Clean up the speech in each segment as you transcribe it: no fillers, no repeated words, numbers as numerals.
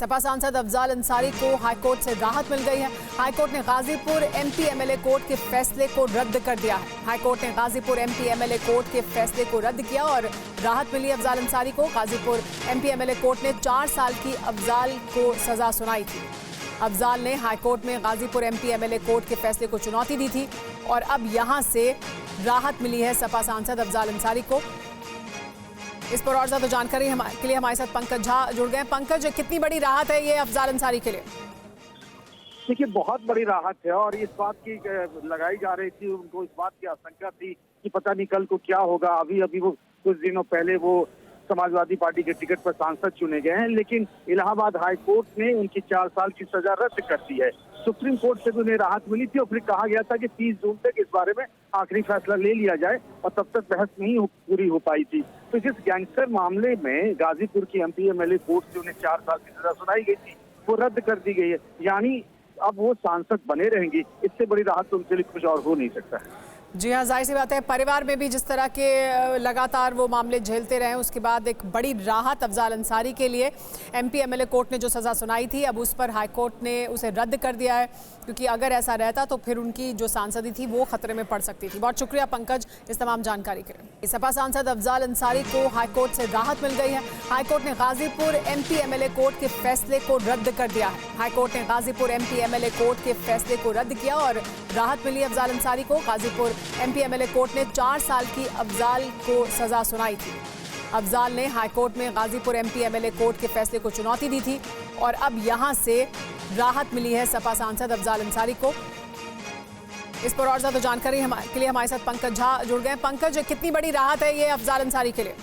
सपा सांसद अफजाल अंसारी को हाईकोर्ट से राहत मिल गई है। हाईकोर्ट ने गाजीपुर एमपी एमएलए कोर्ट के फैसले को रद्द कर दिया है। हाईकोर्ट ने गाजीपुर एमपी एमएलए कोर्ट के फैसले को रद्द किया और राहत मिली अफजाल अंसारी को। गाजीपुर एमपी एमएलए कोर्ट ने 4 साल की अफजाल को सजा सुनाई थी। अफजाल ने हाईकोर्ट में गाजीपुर एमपी एमएलए कोर्ट के फैसले को चुनौती दी थी और अब यहां से राहत मिली है सपा सांसद अफजाल अंसारी को। इस पर और ज्यादा जानकारी के लिए हमारे साथ पंकज झा जुड़ गए। पंकज, कितनी बड़ी राहत है ये अफजाल अंसारी के लिए? देखिए, बहुत बड़ी राहत है और इस बात की लगाई जा रही थी, उनको इस बात की आशंका थी कि पता नहीं कल को क्या होगा। अभी वो कुछ दिनों पहले वो समाजवादी पार्टी के टिकट पर सांसद चुने गए हैं, लेकिन इलाहाबाद हाई कोर्ट ने उनकी 4 साल की सजा रद्द कर दी है। सुप्रीम कोर्ट से भी उन्हें राहत मिली थी और फिर कहा गया था कि 30 जून तक इस बारे में आखिरी फैसला ले लिया जाए और तब तक बहस नहीं पूरी हो पाई थी। तो जिस गैंगस्टर मामले में गाजीपुर की एमपी एमएलए कोर्ट से उन्हें 4 साल की सजा सुनाई गई थी, वो रद्द कर दी गई है। यानी अब वो सांसद बने रहेंगी। इससे बड़ी राहत तो उनके लिए कुछ और हो नहीं सकता है। जी हाँ, जाहिर सी बात है, परिवार में भी जिस तरह के लगातार वो मामले झेलते रहे, उसके बाद एक बड़ी राहत अफजाल अंसारी के लिए। एमपी एमएलए कोर्ट ने जो सज़ा सुनाई थी, अब उस पर हाई कोर्ट ने उसे रद्द कर दिया है, क्योंकि अगर ऐसा रहता तो फिर उनकी जो सांसदी थी वो खतरे में पड़ सकती थी। बहुत शुक्रिया पंकज इस तमाम जानकारी के लिए। सपा सांसद अफजाल अंसारी को हाईकोर्ट से राहत मिल गई है। हाईकोर्ट ने गाजीपुर एमपी एमएलए कोर्ट के फैसले को रद्द कर दिया है। हाईकोर्ट ने गाजीपुर एमपी एमएलए कोर्ट के फैसले को रद्द किया और राहत मिली अफजाल अंसारी को। गाजीपुर एमपी एमएलए कोर्ट ने 4 साल की अफजाल को सजा सुनाई थी। अफजाल ने हाईकोर्ट में गाजीपुर एमपी एमएलए कोर्ट के फैसले को चुनौती दी थी और अब यहां से राहत मिली है सपा सांसद अफजाल अंसारी को। इस पर और ज्यादा जानकारी के लिए हमारे साथ पंकज झा जुड़ गए। पंकज, कितनी बड़ी राहत है ये अफजाल अंसारी के लिए?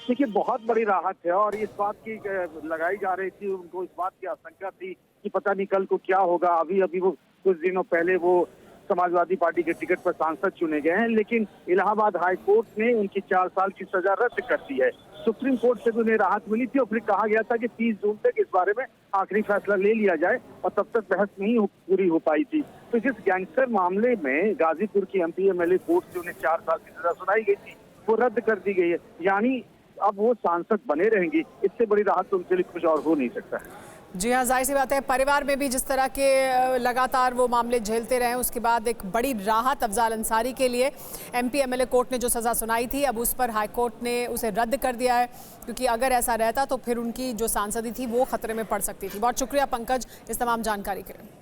देखिए, बहुत बड़ी राहत है और इस बात की लगाई जा रही थी, उनको इस बात की आशंका थी कि पता नहीं कल को क्या होगा। अभी वो कुछ दिनों पहले वो समाजवादी पार्टी के टिकट पर सांसद चुने गए हैं, लेकिन इलाहाबाद हाई कोर्ट ने उनकी 4 साल की सजा रद्द कर दी है। सुप्रीम कोर्ट से भी उन्हें राहत मिली थी और फिर कहा गया था कि 30 जून तक इस बारे में आखिरी फैसला ले लिया जाए और तब तक बहस नहीं पूरी हो पाई थी। तो जिस गैंगस्टर मामले में गाजीपुर की एमपी एमएलए कोर्ट से उन्हें 4 साल की सजा सुनाई गई थी, वो रद्द कर दी गई है। यानी अब वो सांसद बने रहेंगी। इससे बड़ी राहत तो उनके लिए कुछ और हो नहीं सकता है। जी हाँ, जाहिर सी बात है, परिवार में भी जिस तरह के लगातार वो मामले झेलते रहे, उसके बाद एक बड़ी राहत अफजाल अंसारी के लिए। एमपी एमएलए कोर्ट ने जो सज़ा सुनाई थी, अब उस पर हाईकोर्ट ने उसे रद्द कर दिया है, क्योंकि अगर ऐसा रहता तो फिर उनकी जो सांसदी थी वो खतरे में पड़ सकती थी। बहुत शुक्रिया पंकज इस तमाम जानकारी के लिए।